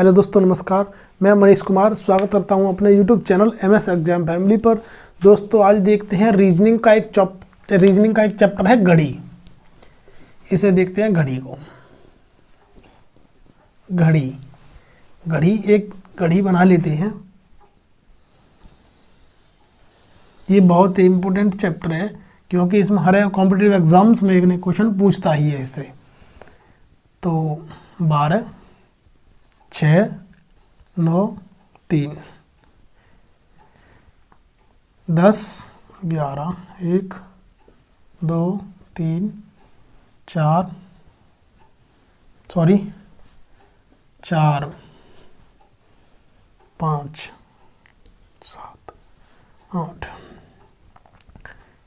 Hello दोस्तों, नमस्कार। मैं मनीष कुमार स्वागत करता हूं अपने YouTube channel MS exam family पर। दोस्तों, आज देखते हैं रीजनिंग का एक चैप्टर है घड़ी। इसे देखते हैं घड़ी को। घड़ी एक घड़ी बना लेते हैं। ये बहुत ही इम्पोर्टेंट चैप्टर है क्योंकि इसमें हर कॉम्पिटिटिव एग्जाम्स में एक ने क्वेश्चन पूछता ही है इससे। तो 12, 6, 9, 3, 10, 11, 1, 2, 3, 4, 5, 7, 8।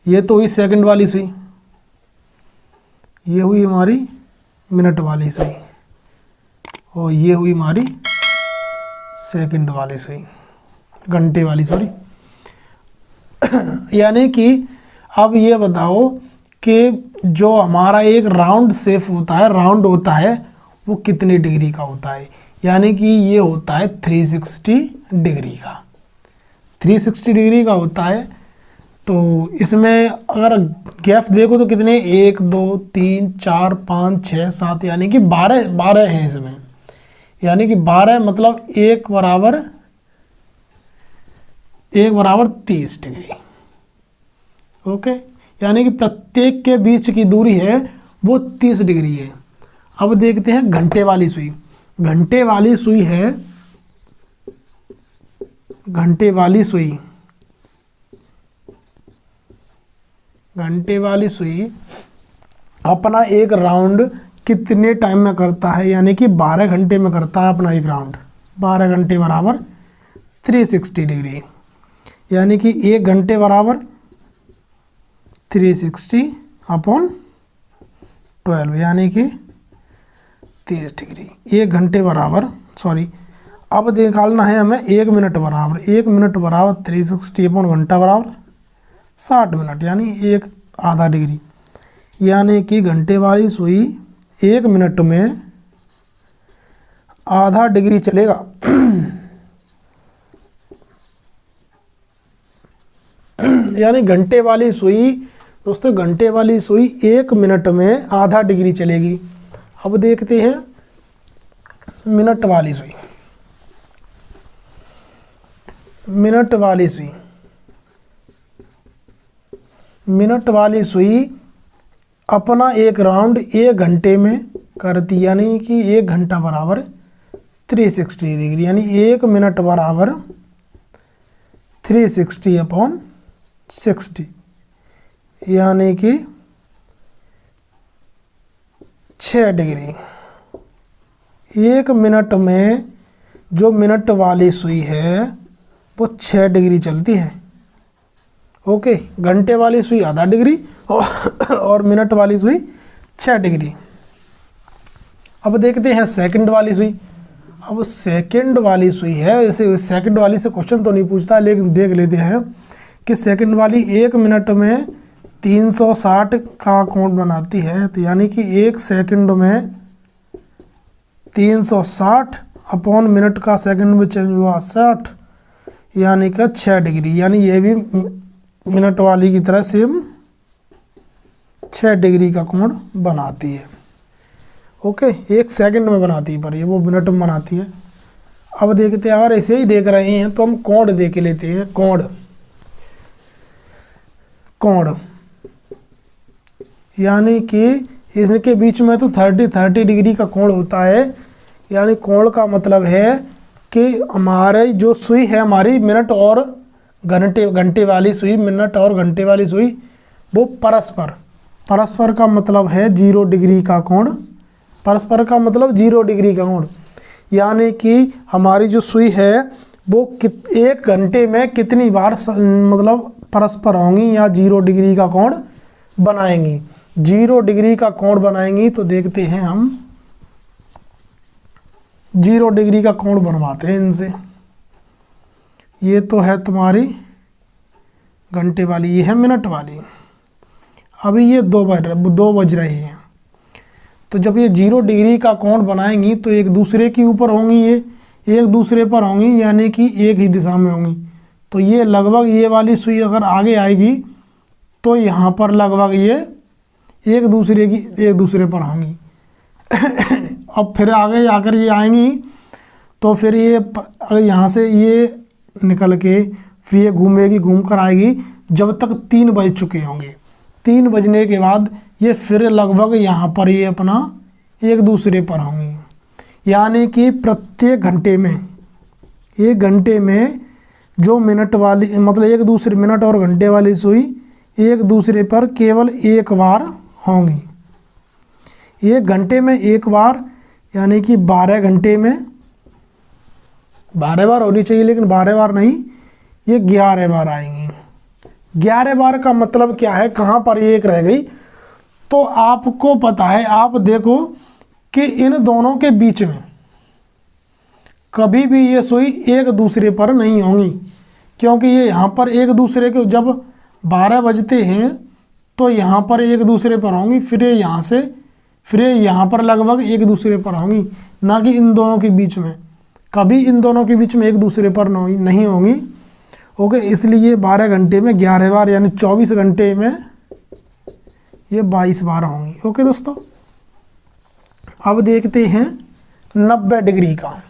ये तो हुई सेकंड वाली सुई, ये हुई हमारी मिनट वाली सुई, और ये हुई हमारी सेकंड वाली सुई, घंटे वाली, सॉरी। यानी कि अब ये बताओ कि जो हमारा एक राउंड शेप होता है, राउंड होता है, वो कितने डिग्री का होता है। यानी कि ये होता है 360 डिग्री का, 360 डिग्री का होता है। तो इसमें अगर गैप देखो तो कितने, 1, 2, 3, 4, 5, 6, 7, यानी कि 12 हैं इसमें। यानी कि 12 मतलब एक बराबर 30 डिग्री। ओके, यानी कि प्रत्येक के बीच की दूरी है वो 30 डिग्री है। अब देखते हैं घंटे वाली सुई। घंटे वाली सुई अपना एक राउंड कितने टाइम में करता है, यानी कि 12 घंटे में करता है अपना एक राउंड। 12 घंटे बराबर 360 डिग्री, यानी कि 1 घंटे बराबर 360 अपॉन 12, यानी कि 30 डिग्री। 1 घंटे बराबर, सॉरी, अब निकालना है हमें 1 मिनट बराबर। 1 मिनट बराबर 360 अपॉन घंटा बराबर 60 मिनट, यानी एक आधा डिग्री। यानी कि घंटे वाली सुई 1 मिनट में आधा डिग्री चलेगा। यानी घंटे वाली सुई, दोस्तों, घंटे वाली सुई 1 मिनट में आधा डिग्री चलेगी। अब देखते हैं मिनट वाली सुई। मिनट वाली सुई अपना एक राउंड 1 घंटे में करती, यानी कि 1 घंटा बराबर 360 डिग्री, यानी 1 मिनट बराबर 360 अपॉन 60, यानी कि 6 डिग्री। 1 मिनट में जो मिनट वाली सुई है वो 6 डिग्री चलती है। ओके, घंटे वाली सुई आधा डिग्री और मिनट वाली सुई 6 डिग्री। अब देखते हैं सेकंड वाली सुई। अब सेकंड वाली सुई है, ऐसे सेकंड वाली से क्वेश्चन तो नहीं पूछता, लेकिन देख लेते हैं कि सेकंड वाली 1 मिनट में 360 का कोण बनाती है। तो यानी कि 1 सेकंड में 360 अपॉन मिनट का सेकंड में चेंज हुआ 60, यानी कि 6 डिग्री। यानी ये भी मिनट वाली की तरह सेम 6 डिग्री का कोण बनाती है। ओके, 1 सेकंड में बनाती है, पर ये वो मिनट में बनाती है। अब देखते हैं, अगर ऐसे ही देख रहे हैं तो हम कोण देख लेते हैं। कोण यानी कि इसके बीच में तो 30 डिग्री का कोण होता है। यानी कोण का मतलब है कि हमारे जो सुई है, हमारी मिनट और घंटे वाली सुई, मिनट और घंटे वाली सुई, वो परस्पर का मतलब है 0 डिग्री का कोण। परस्पर का मतलब 0 डिग्री का कोण, यानी कि हमारी जो सुई है वो 1 घंटे में कितनी बार मतलब परस्पर होंगी या 0 डिग्री का कोण बनाएंगी। 0 डिग्री का कोण बनाएंगी तो देखते हैं हम 0 डिग्री का कोण बनवाते हैं इनसे। ये तो है तुम्हारी घंटे वाली, ये है मिनट वाली। अभी ये 2 बज रहे हैं। तो जब ये 0 डिग्री का कोण बनाएंगी तो एक दूसरे के ऊपर होंगी, एक दूसरे पर होंगी, यानी कि एक ही दिशा में होंगी। तो ये लगभग ये वाली सुई अगर आगे आएगी तो यहाँ पर लगभग ये एक दूसरे पर होंगी। अब फिर आगे आकर ये आएंगी तो फिर ये अगर यहाँ से ये निकल के फिर ये घूमेगी, घूम कर आएगी जब तक 3 बज चुके होंगे। 3 बजने के बाद ये फिर लगभग यहाँ पर ये अपना एक दूसरे पर होंगी। यानी कि प्रत्येक घंटे में, एक घंटे में जो मिनट वाली मतलब एक दूसरे मिनट और घंटे वाली सुई एक दूसरे पर केवल एक बार होंगी। एक घंटे में एक बार, यानी कि 12 घंटे में 12 बार होनी चाहिए, लेकिन 12 बार नहीं, ये 11 बार आएंगी। 11 बार का मतलब क्या है, कहाँ पर ये एक रह गई, तो आपको पता है, आप देखो कि इन दोनों के बीच में कभी भी ये सुई एक दूसरे पर नहीं होंगी, क्योंकि ये यहाँ पर एक दूसरे के जब 12 बजते हैं तो यहाँ पर एक दूसरे पर होंगी, फिर ये यहाँ से फिर ये यहाँ पर लगभग एक दूसरे पर होंगी, ना कि इन दोनों के बीच में। कभी इन दोनों के बीच में एक दूसरे पर नहीं होंगी। ओके, इसलिए 12 घंटे में 11 बार, यानी 24 घंटे में ये 22 बार होंगी। ओके दोस्तों, अब देखते हैं 90 डिग्री का,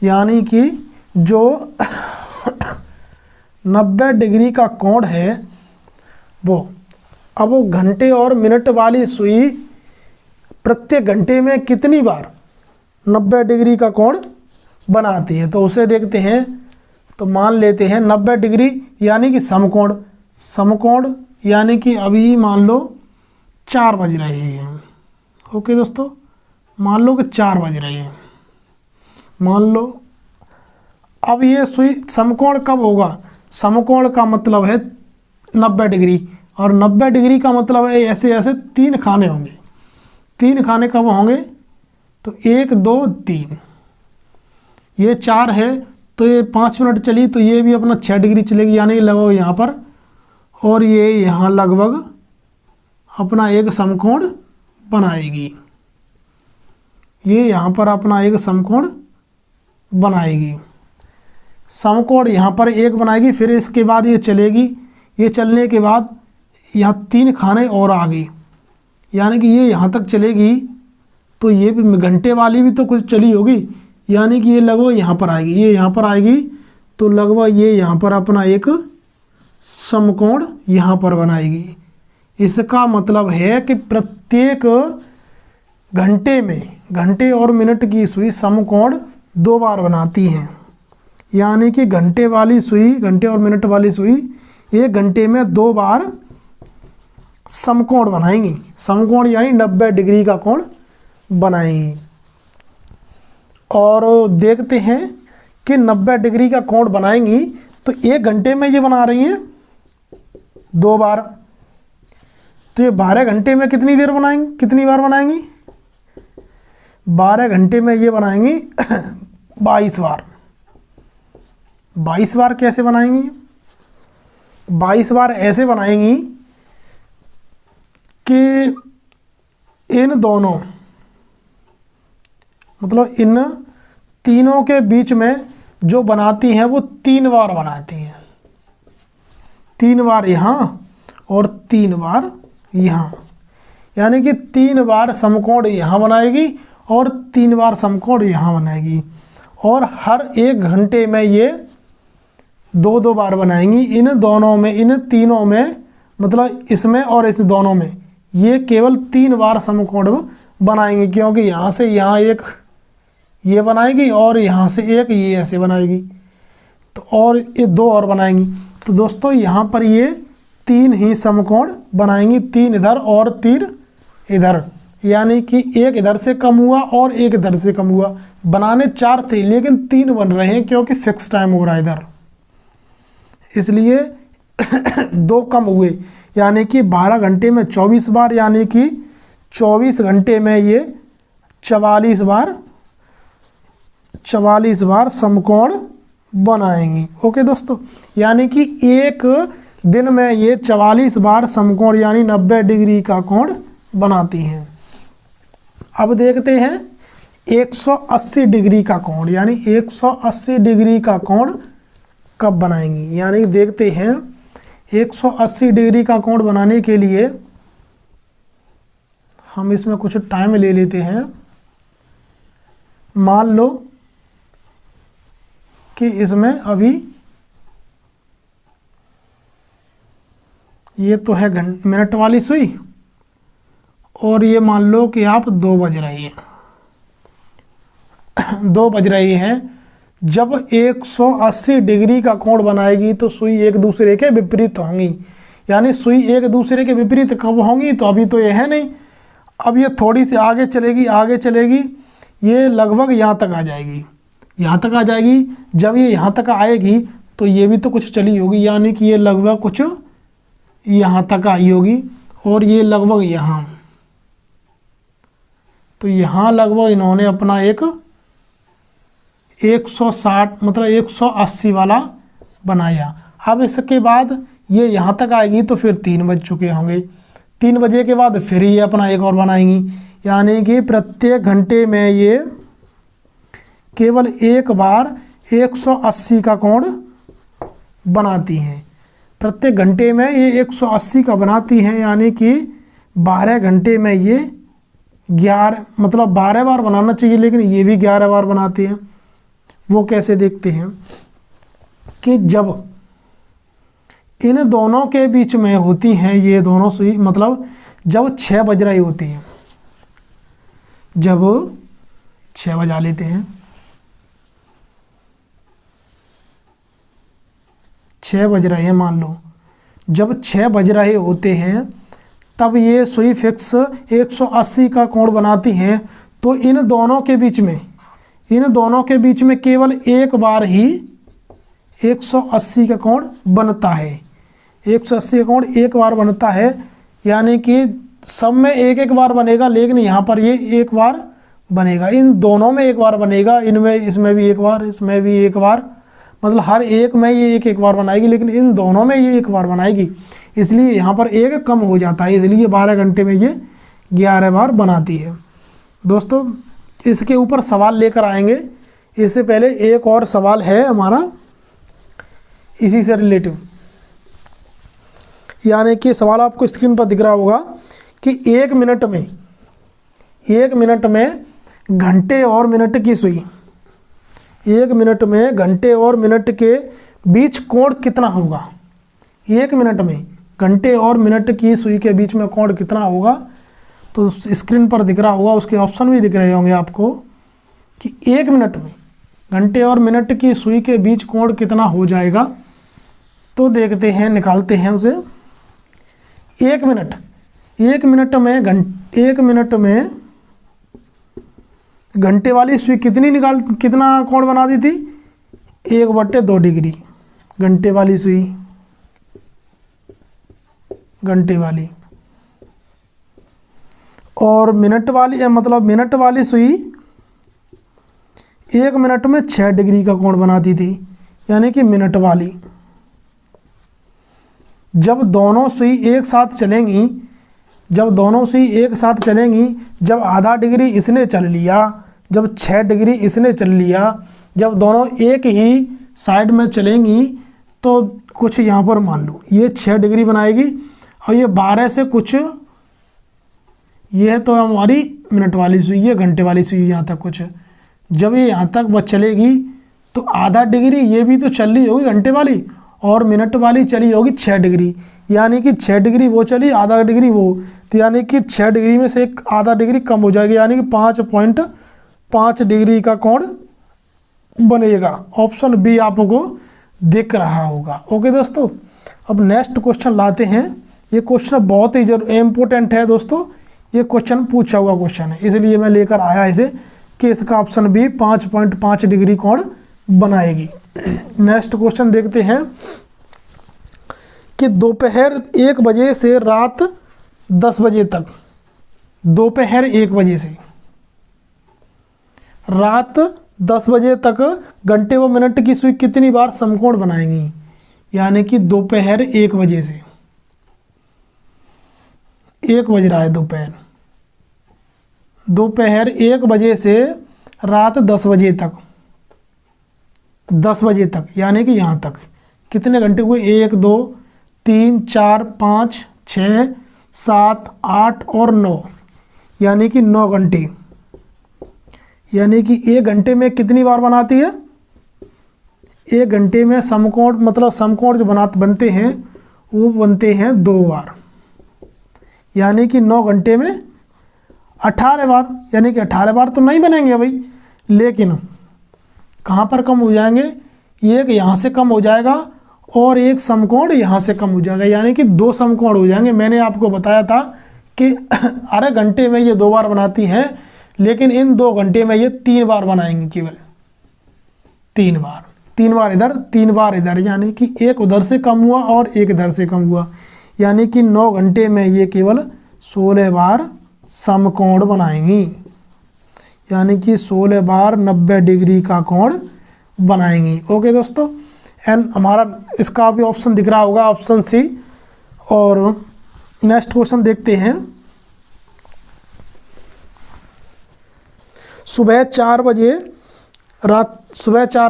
यानी कि जो 90 डिग्री का कोण है वो, अब वो घंटे और मिनट वाली सुई प्रत्येक घंटे में कितनी बार 90 डिग्री का कोण बनाती है, तो उसे देखते हैं। तो मान लेते हैं 90 डिग्री यानी कि समकोण, समकोण यानी कि अभी मान लो 4 बज रहे हैं। ओके दोस्तों, मान लो कि 4 बज रहे हैं, मान लो। अब ये सुई समकोण कब होगा, समकोण का मतलब है 90 डिग्री, और 90 डिग्री का मतलब है ऐसे ऐसे 3 खाने होंगे। 3 खाने कब होंगे, तो 1 2 3, ये 4 है तो ये 5 मिनट चली तो ये भी अपना 6 डिग्री चलेगी, यानी लगभग यहाँ पर, और ये यहाँ लगभग अपना एक समकोण बनाएगी। ये यहाँ पर अपना एक समकोण बनाएगी, समकोण यहाँ पर एक बनाएगी। फिर इसके बाद ये चलेगी, ये चलने के बाद यहाँ 3 खाने और आ गई, यानी कि ये यहाँ तक चलेगी। तो ये भी घंटे वाली भी तो कुछ चली होगी, यानी कि ये लगभग यहाँ पर आएगी, ये यहाँ पर आएगी, तो लगभग ये यहाँ पर अपना एक समकोण यहाँ पर बनाएगी। इसका मतलब है कि प्रत्येक घंटे में, घंटे और मिनट की सुई समकोण 2 बार बनाती हैं, यानी कि घंटे वाली सुई, घंटे और मिनट वाली सुई 1 घंटे में 2 बार समकोण बनाएंगी। समकोण यानी 90 डिग्री का कोण बनाएंगी। और देखते हैं कि 90 डिग्री का कोण बनाएंगी तो 1 घंटे में ये बना रही हैं 2 बार, तो ये 12 घंटे में कितनी देर बनाएंगी, कितनी बार बनाएंगी, 12 घंटे में ये बनाएंगी 22 बार। 22 बार कैसे बनाएंगी, 22 बार ऐसे बनाएंगी कि इन दोनों मतलब इन तीनों के बीच में जो बनाती हैं वो 3 बार बनाती हैं, 3 बार यहाँ और 3 बार यहाँ, यानी कि 3 बार समकोण यहाँ बनाएगी और 3 बार समकोण यहाँ बनाएगी। और हर 1 घंटे में ये 2-2 बार बनाएंगी। इन दोनों में, इन तीनों में, मतलब इसमें और इस दोनों में ये केवल 3 बार समकोण बनाएंगी, क्योंकि यहाँ से यहाँ एक ये बनाएगी और यहाँ से एक ये ऐसे बनाएगी, तो और ये 2 और बनाएंगी। तो दोस्तों यहाँ पर ये 3 ही समकोण बनाएंगी, 3 इधर और 3 इधर, यानी कि एक इधर से कम हुआ और एक इधर से कम हुआ। बनाने 4 थे लेकिन 3 बन रहे हैं क्योंकि फिक्स टाइम हो रहा है इधर, इसलिए 2 कम हुए, यानी कि 12 घंटे में 24 बार, यानी कि 24 घंटे में ये 44 बार समकोण बनाएंगी। ओके दोस्तों, यानी कि एक दिन में ये 44 बार समकोण यानी 90 डिग्री का कोण बनाती हैं। अब देखते हैं 180 डिग्री का कोण, यानी 180 डिग्री का कोण कब बनाएंगी। यानी देखते हैं 180 डिग्री का कोण बनाने के लिए हम इसमें कुछ टाइम ले लेते हैं। मान लो कि इसमें अभी ये तो है मिनट वाली सुई, और ये मान लो कि आप 2 बज रही है 2 बज रही है। जब 180 डिग्री का कोण बनाएगी तो सुई एक दूसरे के विपरीत होंगी। यानी सुई एक दूसरे के विपरीत कब होंगी, तो अभी तो ये है नहीं, अब ये थोड़ी सी आगे चलेगी, ये लगभग यहाँ तक आ जाएगी, यहाँ तक आ जाएगी। जब ये यहाँ तक आएगी तो ये भी तो कुछ चली होगी, यानी कि ये लगभग कुछ यहाँ तक आई होगी, और ये लगभग यहाँ, तो यहाँ लगभग इन्होंने अपना एक 160 मतलब 180 वाला बनाया। अब इसके बाद ये यहाँ तक आएगी तो फिर 3 बज चुके होंगे। 3 बजे के बाद फिर ये अपना एक और बनाएंगी, यानी कि प्रत्येक घंटे में ये केवल एक बार 180 का कोण बनाती हैं। प्रत्येक घंटे में ये 180 का बनाती हैं, यानी कि 12 घंटे में ये 11 मतलब 12 बार बनाना चाहिए, लेकिन ये भी 11 बार बनाती हैं। वो कैसे देखते हैं कि जब इन दोनों के बीच में होती हैं ये दोनों सुई, मतलब जब 6 बज रही होती है, जब 6 बजा लेते हैं, 6 बज रहे हैं मान लो, जब 6 बज रहे होते हैं तब ये सुई फिक्स 180 का कोण बनाती हैं। तो इन दोनों के बीच में केवल एक बार ही 180 का कोण बनता है। 180 का कोण एक बार बनता है, यानी कि सब में एक एक बार बनेगा, लेकिन यहाँ पर ये एक बार बनेगा। इन दोनों में एक बार बनेगा, इनमें इसमें भी एक बार, इसमें भी एक बार, मतलब हर एक में ये एक एक बार बनाएगी, लेकिन इन दोनों में ये एक बार बनाएगी, इसलिए यहाँ पर एक कम हो जाता है, इसलिए 12 घंटे में ये 11 बार बनाती है। दोस्तों इसके ऊपर सवाल लेकर आएंगे, इससे पहले एक और सवाल है हमारा इसी से रिलेटिव। यानी कि सवाल आपको स्क्रीन पर दिख रहा होगा कि 1 मिनट में घंटे और मिनट की सुई, 1 मिनट में घंटे और मिनट के बीच कोण कितना होगा। 1 मिनट में घंटे और मिनट की सुई के बीच में कोण कितना होगा, तो स्क्रीन पर दिख रहा होगा, उसके ऑप्शन भी दिख रहे होंगे आपको कि 1 मिनट में घंटे और मिनट की सुई के बीच कोण कितना हो जाएगा। तो देखते हैं, निकालते हैं उसे। 1 मिनट में घंटे वाली सुई कितना कोण बना दी थी, 1/2 डिग्री। घंटे वाली सुई, घंटे वाली, और मिनट वाली मतलब मिनट वाली सुई 1 मिनट में 6 डिग्री का कोण बनाती थी, यानी कि मिनट वाली। जब दोनों सुई एक साथ चलेंगी, जब आधा डिग्री इसने चल लिया, जब 6 डिग्री इसने चल लिया, जब दोनों एक ही साइड में चलेंगी, तो कुछ यहाँ पर मान लो ये 6 डिग्री बनाएगी, और ये 12 से कुछ, ये तो हमारी मिनट वाली सुई, ये घंटे वाली सुई यहाँ तक कुछ। जब ये यहाँ तक बच चलेगी तो आधा डिग्री ये भी तो चल रही होगी घंटे वाली, और मिनट वाली चली होगी 6 डिग्री, यानी कि 6 डिग्री वो चली, आधा डिग्री वो, तो यानी कि 6 डिग्री में से एक आधा डिग्री कम हो जाएगी, यानी कि 5.5 डिग्री का कोण बनेगा। ऑप्शन बी आपको दिख रहा होगा। ओके दोस्तों, अब नेक्स्ट क्वेश्चन लाते हैं। ये क्वेश्चन बहुत ही इम्पोर्टेंट है दोस्तों, ये क्वेश्चन पूछा हुआ क्वेश्चन है, इसलिए मैं लेकर आया इसे कि इसका ऑप्शन बी 5.5 डिग्री कोण बनाएगी। नेक्स्ट क्वेश्चन देखते हैं कि दोपहर 1 बजे से रात 10 बजे तक, दोपहर 1 बजे से रात 10 बजे तक घंटे व मिनट की सुई कितनी बार समकोण बनाएंगी। यानी कि दोपहर 1 बजे से, 1 बज रहा है दोपहर 1 बजे से रात 10 बजे तक, 10 बजे तक यानी कि यहाँ तक कितने घंटे हुए? 1 2 3 4 5 6 7 8 और 9, यानी कि 9 घंटे। यानी कि 1 घंटे में कितनी बार बनाती है? 1 घंटे में समकोण, मतलब समकोण जो बनते हैं वो बनते हैं 2 बार, यानी कि 9 घंटे में 18 बार। यानी कि 18 बार तो नहीं बनेंगे भाई, लेकिन कहाँ पर कम हो जाएंगे? एक यहाँ से कम हो जाएगा और एक समकोण यहाँ से कम हो जाएगा, यानी कि 2 समकोण हो जाएंगे। मैंने आपको बताया था कि आधे घंटे में ये 2 बार बनाती हैं, लेकिन इन 2 घंटे में ये 3 बार बनाएंगे, केवल 3 बार। 3 बार इधर 3 बार इधर, यानी कि एक उधर से कम हुआ और एक इधर से कम हुआ, यानी कि 9 घंटे में ये केवल 16 बार समकोण बनाएंगी, यानी कि 16 बार 90 डिग्री का कोण बनाएंगी। ओके दोस्तों, एंड हमारा इसका भी ऑप्शन दिख रहा होगा, ऑप्शन सी। और नेक्स्ट क्वेश्चन देखते हैं। सुबह 4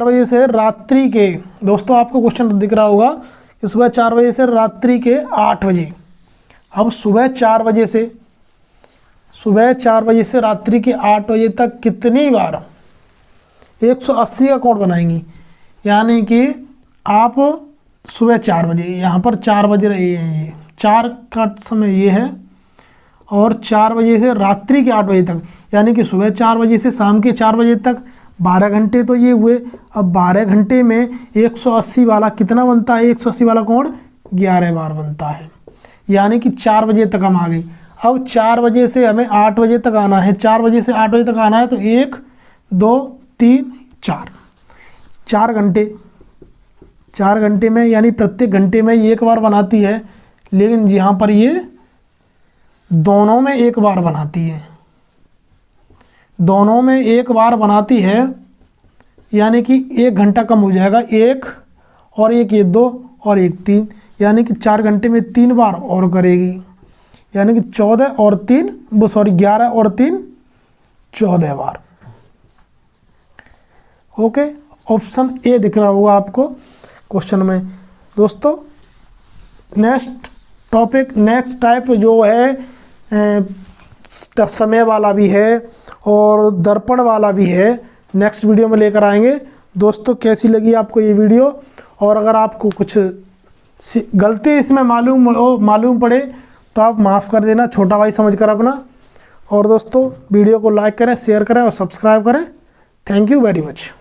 बजे से रात्रि के, दोस्तों आपको क्वेश्चन दिख रहा होगा कि सुबह 4 बजे से रात्रि के 8 बजे। अब सुबह 4 बजे से रात्रि के 8 बजे तक कितनी बार 180 का कोण बनाएंगी? यानी कि आप सुबह 4 बजे, यहाँ पर 4 बजे रहे हैं, ये 4 का समय ये है, और 4 बजे से रात्रि के 8 बजे तक, यानी कि सुबह 4 बजे से शाम के 4 बजे तक 12 घंटे तो ये हुए। अब 12 घंटे में 180 वाला कितना बनता है? 180 वाला कोण 11 बार बनता है, यानी कि 4 बजे तक हम आ गए। अब 4 बजे से हमें 8 बजे तक आना है, 4 बजे से 8 बजे तक आना है, तो 1 2 3 4, 4 घंटे। 4 घंटे में यानी प्रत्येक घंटे में 1 बार बनाती है, लेकिन यहाँ पर ये दोनों में 1 बार बनाती है, दोनों में 1 बार बनाती है, यानी कि 1 घंटा कम हो जाएगा, 1 और 1 ये 2 और 1 3, यानी कि 4 घंटे में 3 बार और करेगी, यानी कि 14 और 3 11 और 3 14 बार। ओके, ऑप्शन ए दिख रहा होगा आपको क्वेश्चन में। दोस्तों नेक्स्ट टॉपिक, नेक्स्ट टाइप जो है समय वाला भी है और दर्पण वाला भी है, नेक्स्ट वीडियो में लेकर आएंगे। दोस्तों कैसी लगी आपको ये वीडियो, और अगर आपको कुछ गलती इसमें मालूम पड़े तो आप माफ़ कर देना, छोटा भाई समझ कर अपना। और दोस्तों वीडियो को लाइक करें, शेयर करें और सब्सक्राइब करें। Thank you very much.